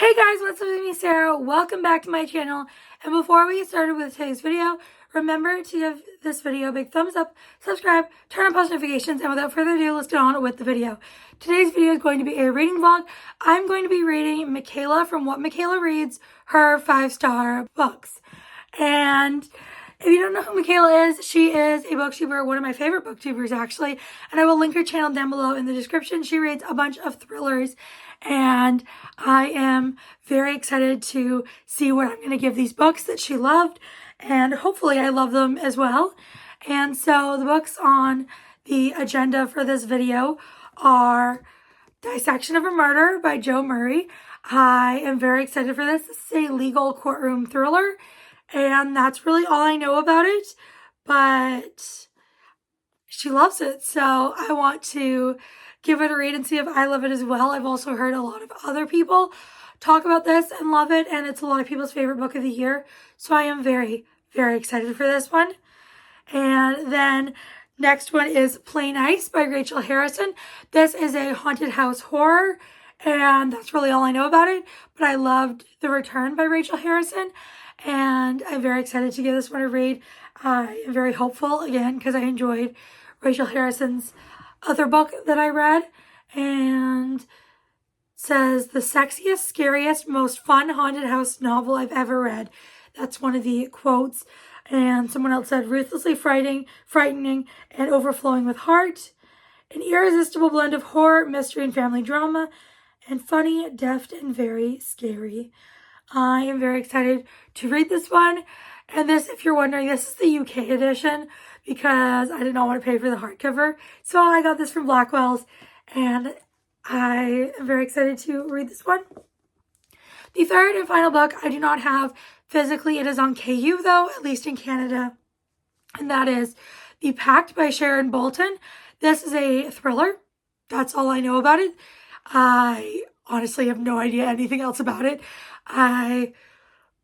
Hey guys, what's up with me, Sarah? Welcome back to my channel. And before we get started with today's video, remember to give this video a big thumbs up, subscribe, turn on post notifications, and without further ado, let's get on with the video. Today's video is going to be a reading vlog. I'm going to be reading Michaela from What Michaela Reads, her 5-star books. And if you don't know who Michaela is, she is a booktuber, one of my favorite booktubers actually, and I will link her channel down below in the description. She reads a bunch of thrillers, and I am very excited to see what I'm going to give these books that she loved, and hopefully I love them as well. And so the books on the agenda for this video are Dissection of a Murder by Jo Murray. I am very excited for this. This is a legal courtroom thriller, and that's really all I know about it, but she loves it, so I want to give it a read and see if I love it as well. I've also heard a lot of other people talk about this and love it, and it's a lot of people's favorite book of the year, so I am very, very excited for this one. And then next one is Plain Ice by Rachel Harrison. This is a haunted house horror, and that's really all I know about it, but I loved The Return by Rachel Harrison, and I'm very excited to give this one a read. I am very hopeful, again, because I enjoyed Rachel Harrison's other book that I read, and says, the sexiest, scariest, most fun haunted house novel I've ever read. That's one of the quotes. And someone else said, ruthlessly frightening, and overflowing with heart. An irresistible blend of horror, mystery, and family drama, and funny, deft, and very scary. I am very excited to read this one. And this, if you're wondering, this is the UK edition because I did not want to pay for the hardcover. So I got this from Blackwell's, and I am very excited to read this one. The third and final book I do not have physically. It is on KU though, at least in Canada. And that is The Pact by Sharon Bolton. This is a thriller. That's all I know about it. I honestly have no idea anything else about it. I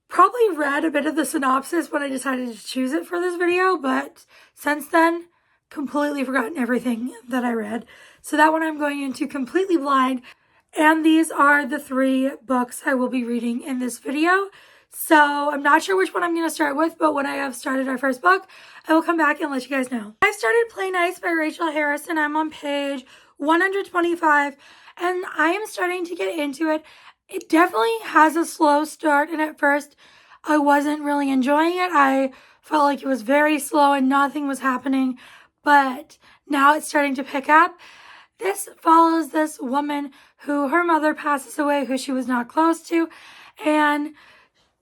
probably read a bit of the synopsis when I decided to choose it for this video, but since then, completely forgotten everything that I read. So that one I'm going into completely blind. And these are the 3 books I will be reading in this video. So I'm not sure which one I'm going to start with, but when I have started our first book, I will come back and let you guys know. I've started Plain Ice by Rachel Harrison. I'm on page 125, and I am starting to get into it. It definitely has a slow start, and at first I wasn't really enjoying it. I felt like it was very slow and nothing was happening, but now it's starting to pick up. This follows this woman who her mother passes away, who she was not close to, and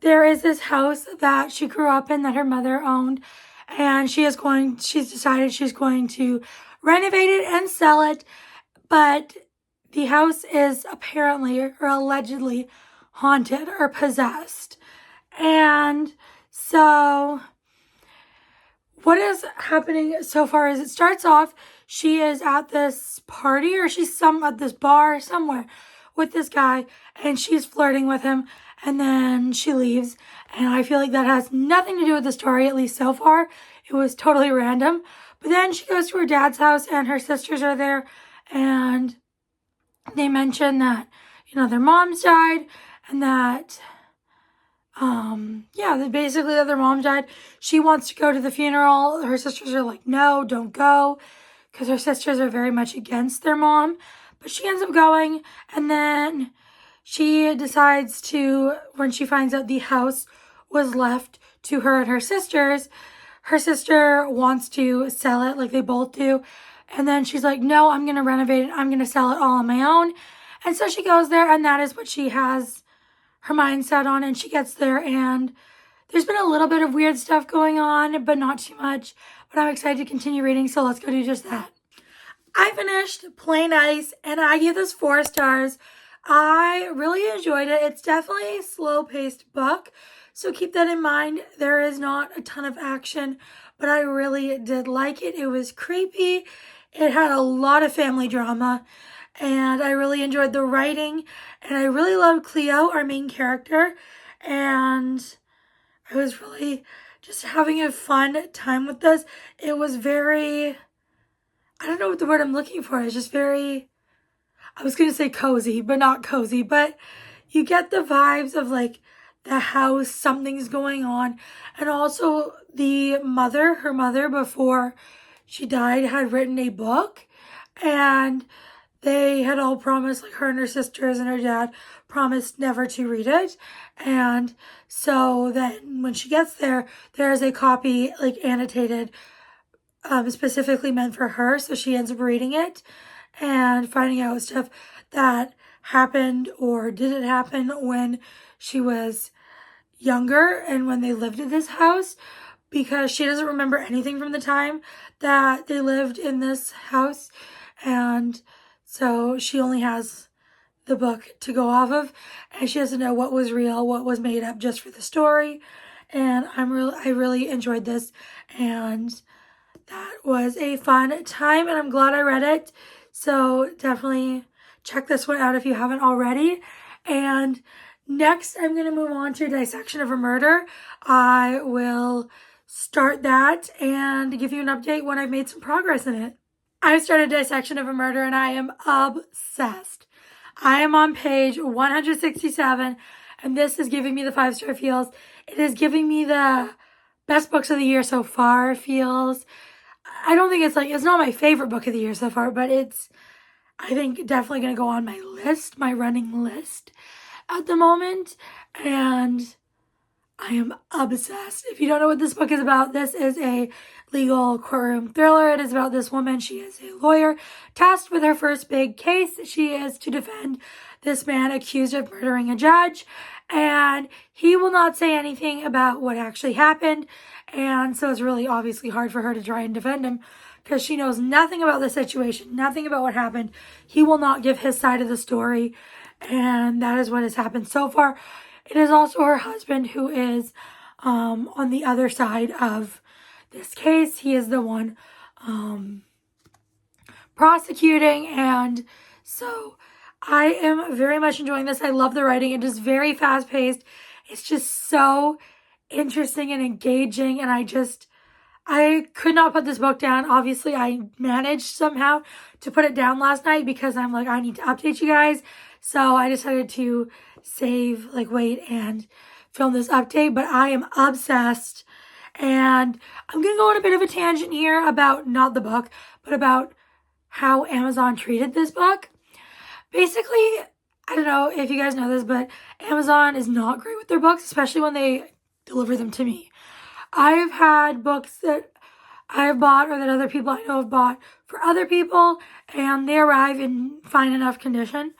there is this house that she grew up in that her mother owned, and she's decided she's going to renovate it and sell it, but the house is apparently or allegedly haunted or possessed. And so what is happening so far is it starts off, she is at this party, or she's at this bar somewhere with this guy, and she's flirting with him, and then she leaves. And I feel like that has nothing to do with the story, at least so far. It was totally random. But then she goes to her dad's house, and her sisters are there, and they mention that, their moms died, and that, basically that their mom died. She wants to go to the funeral. Her sisters are like, no, don't go, because her sisters are very much against their mom. But she ends up going, and then she decides to, when she finds out the house was left to her and her sisters wants to sell it, like they both do. And then she's like, no, I'm going to renovate it. I'm going to sell it all on my own. And so she goes there, and that is what she has her mind set on. And she gets there, and there's been a little bit of weird stuff going on, but not too much. But I'm excited to continue reading, so let's go do just that. I finished Plain Ice, and I give this 4 stars. I really enjoyed it. It's definitely a slow-paced book, so keep that in mind. There is not a ton of action, but I really did like it. It was creepy. It had a lot of family drama, and I really enjoyed the writing, and I really loved Cleo, our main character, and I was really just having a fun time with this. It was very, I don't know what the word I'm looking for. It's just very, I was going to say cozy, but not cozy, but you get the vibes of like the house, something's going on. And also her mother before she died had written a book, and they had all promised, like her and her sisters and her dad promised never to read it. And so then when she gets there, there's a copy like annotated, specifically meant for her. So she ends up reading it and finding out stuff that happened or didn't happen when she was younger and when they lived at this house, because she doesn't remember anything from the time that they lived in this house. And so she only has the book to go off of, and she doesn't know what was real, what was made up just for the story. And I really enjoyed this, and that was a fun time, and I'm glad I read it. So definitely check this one out if you haven't already. And next, I'm going to move on to Dissection of a Murder. I will start that and give you an update when I've made some progress in it. I started Dissection of a Murder and I am obsessed. I am on page 167, and this is giving me the 5-star feels. It is giving me the best books of the year so far feels. I don't think it's not my favorite book of the year so far, but it's, I think, definitely going to go on my list, my running list at the moment. And I am obsessed. If you don't know what this book is about, this is a legal courtroom thriller. It is about this woman. She is a lawyer tasked with her first big case. She is to defend this man accused of murdering a judge, and he will not say anything about what actually happened. And so it's really obviously hard for her to try and defend him because she knows nothing about the situation, nothing about what happened. He will not give his side of the story, and that is what has happened so far. It is also her husband who is on the other side of this case. He is the one prosecuting, and so I am very much enjoying this. I love the writing. It is very fast-paced. It's just so interesting and engaging, and I could not put this book down. Obviously, I managed somehow to put it down last night because I'm like, I need to update you guys. So I decided to wait and film this update, but I am obsessed. And I'm going to go on a bit of a tangent here about not the book, but about how Amazon treated this book. Basically, I don't know if you guys know this, but Amazon is not great with their books, especially when they deliver them to me. I've had books that I have bought or that other people I know have bought for other people, and they arrive in fine enough condition.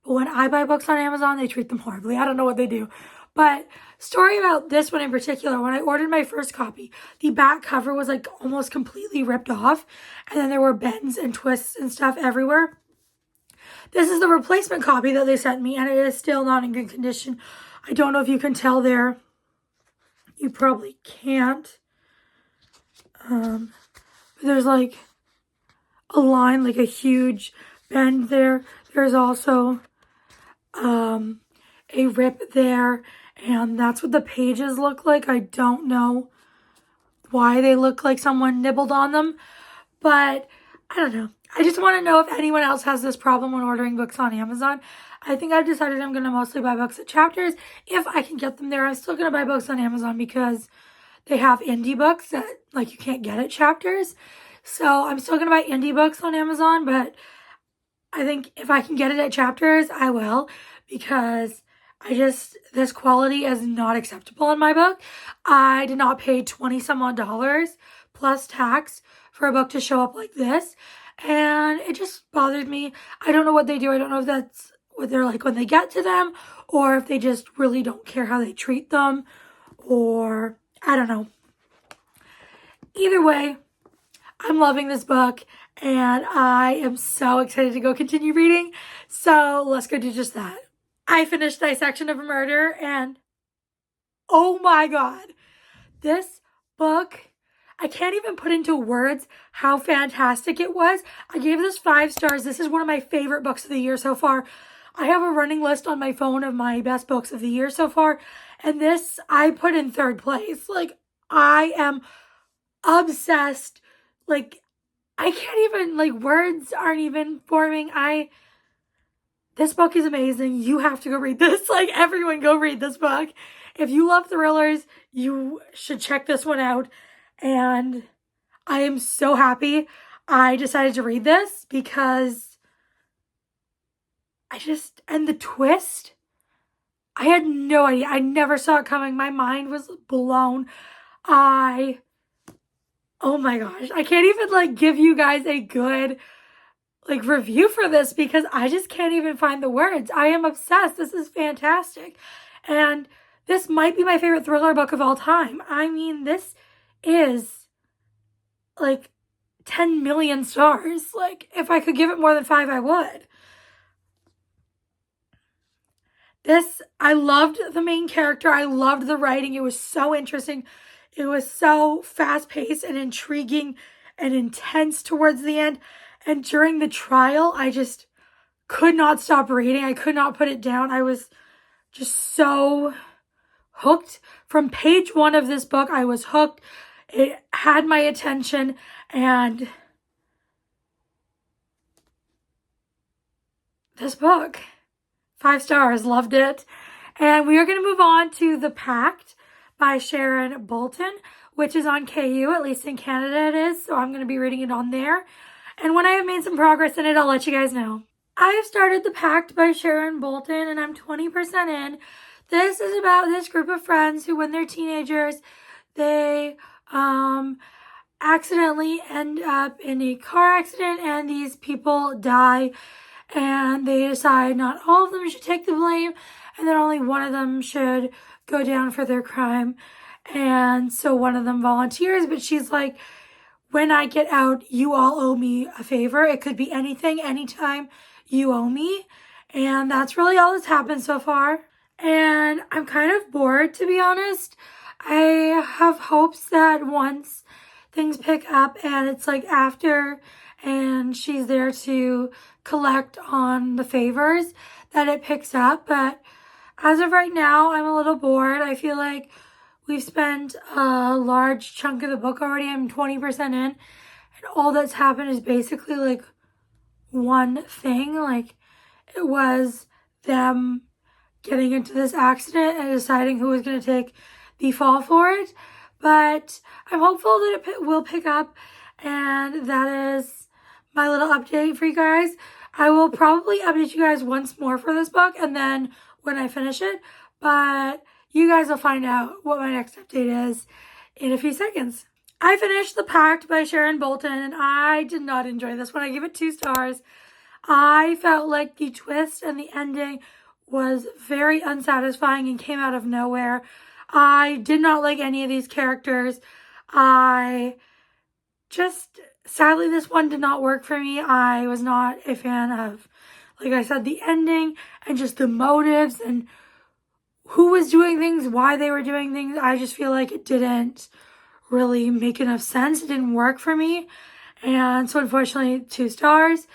But when I buy books on Amazon, they treat them horribly. I don't know what they do. But story about this one in particular, when I ordered my first copy, the back cover was like almost completely ripped off, and then there were bends and twists and stuff everywhere. This is the replacement copy that they sent me, and it is still not in good condition. I don't know if you can tell there. You probably can't. There's like a line, like a huge bend there. There's also a rip there, and that's what the pages look like. I don't know why they look like someone nibbled on them, but I don't know. I just want to know if anyone else has this problem when ordering books on Amazon. I think I've decided I'm going to mostly buy books at Chapters. If I can get them there, I'm still going to buy books on Amazon because they have indie books that you can't get at Chapters. So I'm still going to buy indie books on Amazon, but I think if I can get it at Chapters, I will, because this quality is not acceptable in my book. I did not pay 20 some odd dollars plus tax for a book to show up like this, and it just bothered me. I don't know what they do. I don't know if that's what they're like when they get to them, or if they just really don't care how they treat them, or I don't know. Either way, I'm loving this book, and I am so excited to go continue reading. So let's go do just that. I finished Dissection of a Murder, and oh my god, this book, I can't even put into words how fantastic it was. I gave this 5 stars. This is one of my favorite books of the year so far. I have a running list on my phone of my best books of the year so far, and this I put in 3rd place. I am obsessed. I can't even, words aren't even forming. This book is amazing. You have to go read this. Like, everyone go read this book. If you love thrillers, you should check this one out. And I am so happy I decided to read this because and the twist, I had no idea. I never saw it coming. My mind was blown. Oh my gosh. I can't even like give you guys a good like review for this because I just can't even find the words. I am obsessed. This is fantastic. And this might be my favorite thriller book of all time. I mean, this is like 10 million stars. Like, if I could give it more than 5, I would. I loved the main character. I loved the writing. It was so interesting. It was so fast-paced and intriguing and intense towards the end. And during the trial, I just could not stop reading. I could not put it down. I was just so hooked. From page 1 of this book, I was hooked. It had my attention, and this book, 5 stars, loved it. And we are going to move on to The Pact by Sharon Bolton, which is on KU, at least in Canada it is, so I'm going to be reading it on there. And when I have made some progress in it, I'll let you guys know. I have started The Pact by Sharon Bolton, and I'm 20% in. This is about this group of friends who, when they're teenagers, they accidentally end up in a car accident, and these people die, and they decide not all of them should take the blame, and that only one of them should go down for their crime. And so one of them volunteers, but she's like, when I get out, you all owe me a favor. It could be anything, anytime, you owe me. And that's really all that's happened so far. And I'm kind of bored, to be honest. I have hopes that once things pick up and it's like after and she's there to collect on the favors, that it picks up. But as of right now, I'm a little bored. I feel like we've spent a large chunk of the book already. I'm 20% in, and all that's happened is basically like one thing. Like, it was them getting into this accident and deciding who was going to take the fall for it. But I'm hopeful that it will pick up, and that is my little update for you guys. I will probably update you guys once more for this book, and then when I finish it, but you guys will find out what my next update is in a few seconds. I finished The Pact by Sharon Bolton, and I did not enjoy this one. I gave it 2 stars. I felt like the twist and the ending was very unsatisfying and came out of nowhere. I did not like any of these characters. Sadly, this one did not work for me. I was not a fan of, like I said, the ending and just the motives and who was doing things, why they were doing things. I just feel like it didn't really make enough sense. It didn't work for me. And so unfortunately, 2 stars.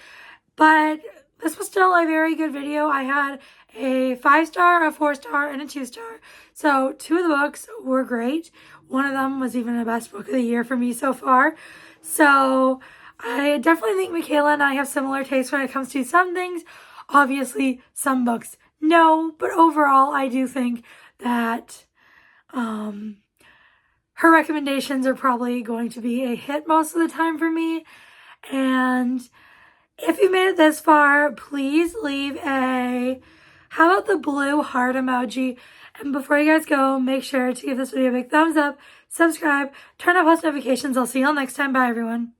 But this was still a very good video. I had a 5-star, a 4-star, and a 2-star. So 2 of the books were great. One of them was even the best book of the year for me so far. So I definitely think Michaela and I have similar tastes when it comes to some things. Obviously, some books, no. But overall, I do think that her recommendations are probably going to be a hit most of the time for me. And if you made it this far, please leave how about the blue heart emoji? And before you guys go, make sure to give this video a big thumbs up, subscribe, turn on post notifications. I'll see you all next time. Bye, everyone.